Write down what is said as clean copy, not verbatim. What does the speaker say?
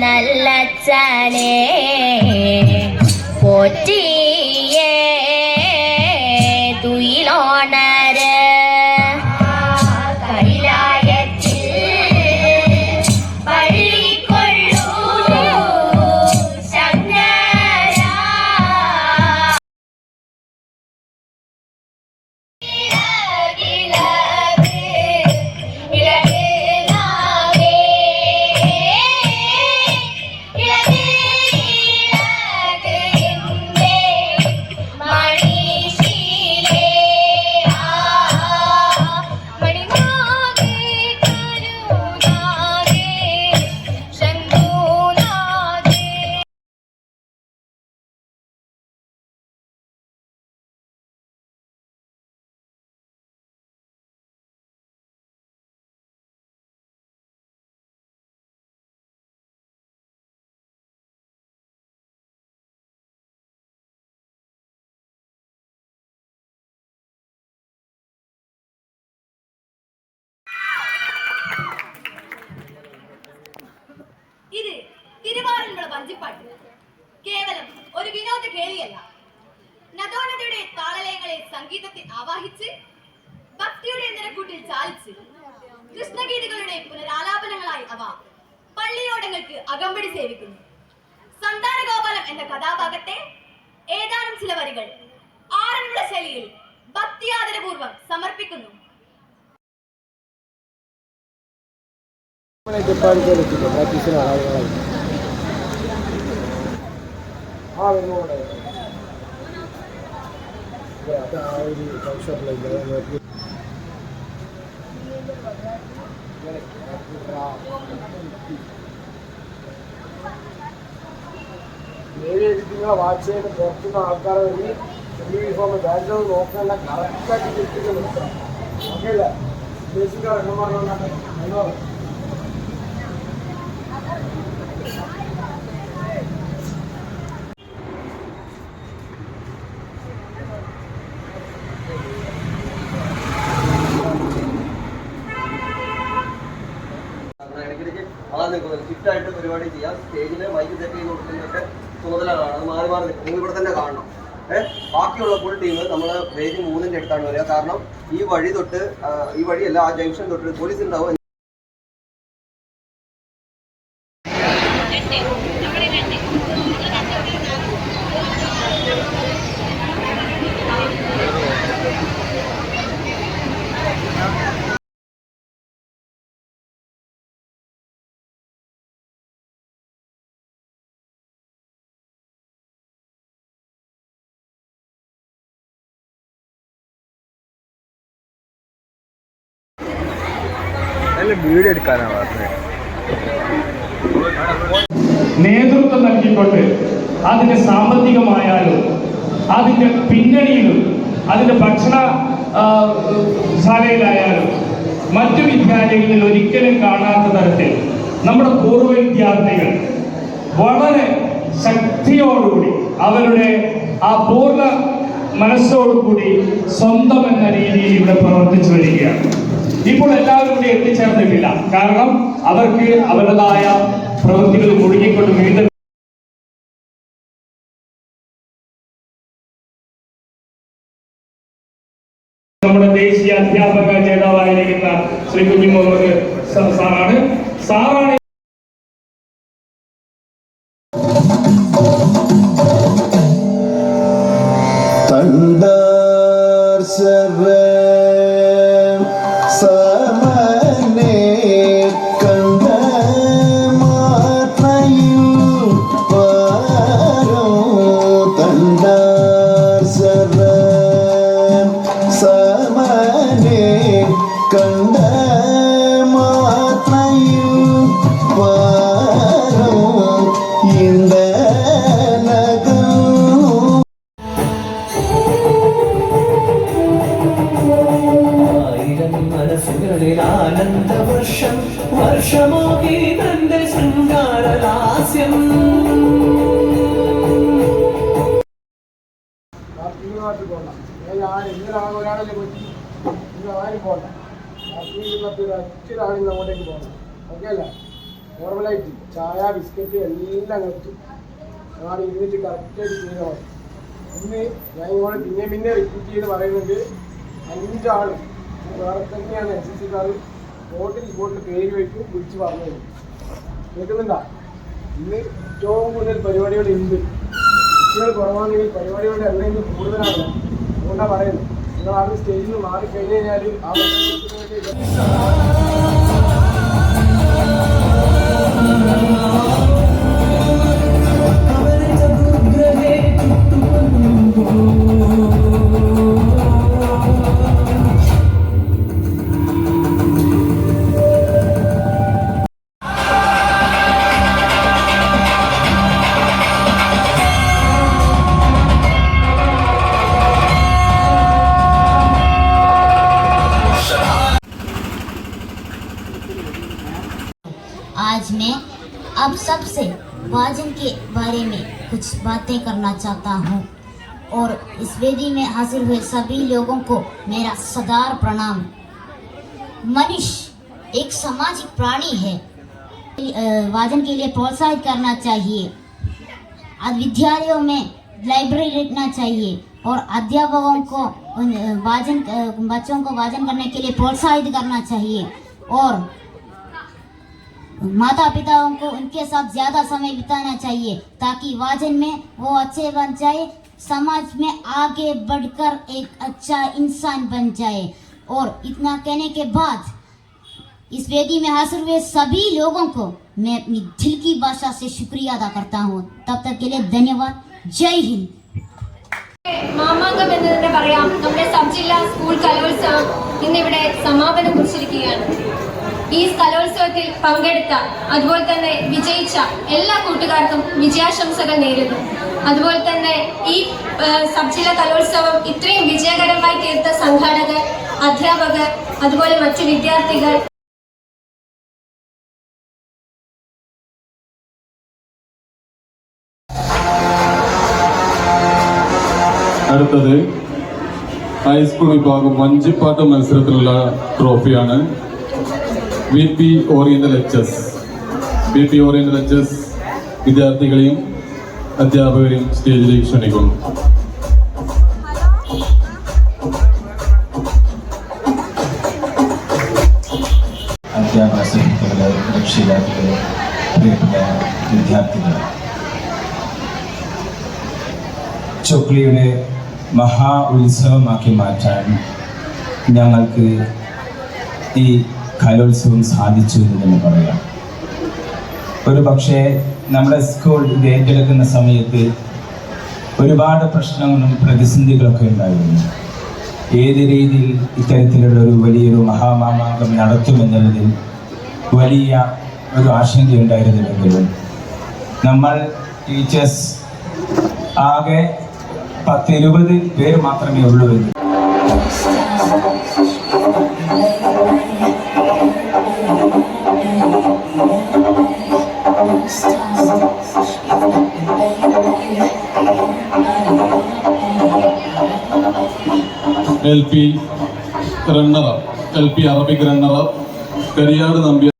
നല്ലച്ഛനെ പോറ്റിയേ തുയിലോണര് ഇത് തിരുവാറന്മുള വഞ്ചിപ്പാട്ട് കേവലം ഒരു വിനോദ കേളിയല്ല. നദോനതയുടെ താളലയങ്ങളെ സംഗീതത്തിൽ ആവാഹിച്ച് ഭക്തിയുടെ നിരക്കൂട്ടിൽ ചാലിച്ച് കൃഷ്ണഗീതികളുടെ പുനരാലാപനങ്ങളായി അവ പള്ളിയോടങ്ങൾക്ക് അകമ്പടി സേവിക്കുന്നു. സന്താനഗോപാലം എന്ന കഥാഭാഗത്തെ ഏതാനും ചില വരികൾ ആറന്മുള ശൈലിയിൽ ഭക്തിയാദരപൂർവ്വം സമർപ്പിക്കുന്നു. പ്രാക്ടീസിന് നിങ്ങളെ വാച്ച് ചെയ്ത് പുറത്തുനിന്ന് ആൾക്കാരെ വഴി യൂണിഫോം ബാക്ക്ഗ്രൗണ്ട് നോക്കാനുള്ള കറക്റ്റായിട്ട് കിട്ടുന്നുണ്ട്. ഓക്കെ അല്ലേ? ബേസിക് ഇറങ്ങുമ്പോൾ ഷിഫ്റ്റായിട്ട് പരിപാടി ചെയ്യാം. സ്റ്റേജിന് മൈക്ക് സെറ്റ് ചെയ്ത് കൊടുക്കുന്നതൊക്കെ ചുമതലകളാണ്. അത് മാറി മാറി നിൽക്കും. നിങ്ങൾ ഇവിടെ തന്നെ കാണണം. ബാക്കിയുള്ള ഫുൾ ടീം നമ്മൾ വേദി 3-ന്റെ അടുത്താണ് വരിക. കാരണം ഈ വഴി തൊട്ട് ഈ വഴിയല്ല, ആ ജംഗ്ഷൻ തൊട്ട് പോലീസ് ഉണ്ടാവും. വീഡിയോ എടുക്കാനാണ് പറഞ്ഞത്. നേതൃത്വം നൽകിക്കൊണ്ട് അതിൻ്റെ സാമ്പത്തികമായാലും അതിൻ്റെ പിന്നണിയിലും അതിൻ്റെ ഭക്ഷണശാലയിലായാലും മറ്റു വിദ്യാലയങ്ങളിൽ ഒരിക്കലും കാണാത്ത തരത്തിൽ നമ്മുടെ പൂർവ്വ വിദ്യാർത്ഥികൾ വളരെ ശക്തിയോടുകൂടി അവരുടെ ആ പൂർണ്ണ മനസ്സോടുകൂടി സ്വന്തം എന്ന രീതിയിൽ ഇവിടെ പ്രവർത്തിച്ചു വരികയാണ്. ഇപ്പോൾ എല്ലാവരും കൂടി എത്തിച്ചേർന്നിട്ടില്ല. കാരണം അവർക്ക് അവരുടേതായ പ്രവൃത്തികൾ മുഴുകിക്കൊണ്ട് വീണ്ടും നമ്മുടെ ദേശീയ അധ്യാപക ജേതാവായിരിക്കുന്ന ശ്രീ കുഞ്ഞി മുഹമ്മദ് സാറാണ്. മനസ്സുകളിൽ ആനന്ദവർഷം വർഷമോ ഗീതന്റെ ശൃംഗാരലാസ്യം. നാട്ടിൽ പോകണ്ട. ഞാൻ ഇന്നലാണ് ഒരാളല്ലേ പറ്റി, ഇന്ന് ആരും പോകണ്ട. ഒറ്റൊരാളിന്ന് അങ്ങോട്ടേക്ക് പോകണം. ഓക്കെ അല്ലേ? നോർമലായിട്ട് ചായ ബിസ്ക്കറ്റ് എല്ലാം നിർത്തും. നാളെ ഇരുന്നിട്ട് കറക്റ്റായിട്ട് ചെയ്താൽ മതി. ഇന്ന് ഞാൻ ഇങ്ങോട്ട് പിന്നെ റിപ്പീറ്റ് ചെയ്ത് പറയുന്നുണ്ട്, 5 ആൾ വേറെ തന്നെയാണ് NCCക്കാർ സ്പോട്ടിൽ പേര് വയ്ക്കും, വിളിച്ച് പറഞ്ഞു തരും. കേൾക്കുന്നുണ്ടോ? ഇന്ന് ഏറ്റവും കൂടുതൽ പരിപാടികളുണ്ട്. കുട്ടികൾ കുറവാണെങ്കിൽ പരിപാടികളുടെ എണ്ണം കൂടുതലാണ്. അതുകൊണ്ടാണ് പറയുന്നത്. നിങ്ങൾ ആദ്യം സ്റ്റേജിൽ നിന്ന് മാറിക്കഴിഞ്ഞ് കഴിഞ്ഞാൽ ആ आज मैं अब सबसे वाजन के बारे में कुछ बातें करना चाहता हूँ और इस वेदी में हाजिर हुए सभी लोगों को मेरा सदार प्रणाम। मनुष्य एक सामाजिक प्राणी है, वाजन के लिए प्रोत्साहित करना चाहिए। विद्यालयों में लाइब्रेरी रखना चाहिए और अध्यापकों को बच्चों को वाजन करने के लिए प्रोत्साहित करना चाहिए और माता पिताओं को उनके साथ ज़्यादा समय बिताना चाहिए ताकि वाजन में वो अच्छे बन जाए, समाज में आगे बढ़कर एक अच्छा इंसान बन जाए। और इतना कहने के बाद इस वेदी में हाजिर हुए सभी लोगों को मैं अपनी दिल की भाषा से शुक्रिया अदा करता हूँ। तब तक के लिए धन्यवाद। जय हिंद। മാമാങ്കം എന്ന് തന്നെ പറയാം. നമ്മുടെ സബ് ജില്ലാ സ്കൂൾ കലോത്സവം ഇന്നിവിടെ സമാപനം കുറിച്ചിരിക്കുകയാണ്. ഈ കലോത്സവത്തിൽ പങ്കെടുത്ത അതുപോലെ തന്നെ വിജയിച്ച എല്ലാ കൂട്ടുകാർക്കും വിജയാശംസകൾ നേരുന്നു. അതുപോലെ തന്നെ ഈ സബ് ജില്ലാ കലോത്സവം ഇത്രയും വിജയകരമായി തീർത്ത സംഘാടകർ, അധ്യാപകർ, അതുപോലെ മറ്റു വിദ്യാർത്ഥികൾ. അടുത്തത് ഹൈസ്കൂൾ വിഭാഗം വഞ്ചിപ്പാട്ട് മത്സരത്തിലുള്ള ട്രോഫിയാണ്. VP ഓറിയന്റൽ HS വിദ്യാർത്ഥികളെയും അധ്യാപകരെയും സ്റ്റേജിലേക്ക് ക്ഷണിക്കുന്നു. അധ്യാപക സുഹൃത്തുക്കളെ, രക്ഷിതാക്കളെ, പ്രിയപ്പെട്ട വിദ്യാർത്ഥികളെ, ചൊക്ലിയുടെ മഹാ ഉത്സവമാക്കി മാറ്റാൻ ഞങ്ങൾക്ക് ഈ കലോത്സവം സാധിച്ചു എന്ന് തന്നെ പറയാം. ഒരു പക്ഷേ നമ്മുടെ സ്കൂൾ ഇത് ഏറ്റെടുക്കുന്ന സമയത്ത് ഒരുപാട് പ്രശ്നങ്ങളും പ്രതിസന്ധികളൊക്കെ ഉണ്ടായിരുന്നു. ഏത് രീതിയിൽ ഇത്തരത്തിലുള്ള ഒരു വലിയൊരു മഹാമാമാങ്കം നടത്തുമെന്നുള്ളതിൽ വലിയ ഒരു ആശങ്കയുണ്ടായിരുന്നില്ലെങ്കിലും നമ്മൾ ടീച്ചേഴ്സ് ആകെ 10-20 പേര് മാത്രമേ ഉള്ളൂ എന്ന് LP Arabic runner-up Kariyad Nambiar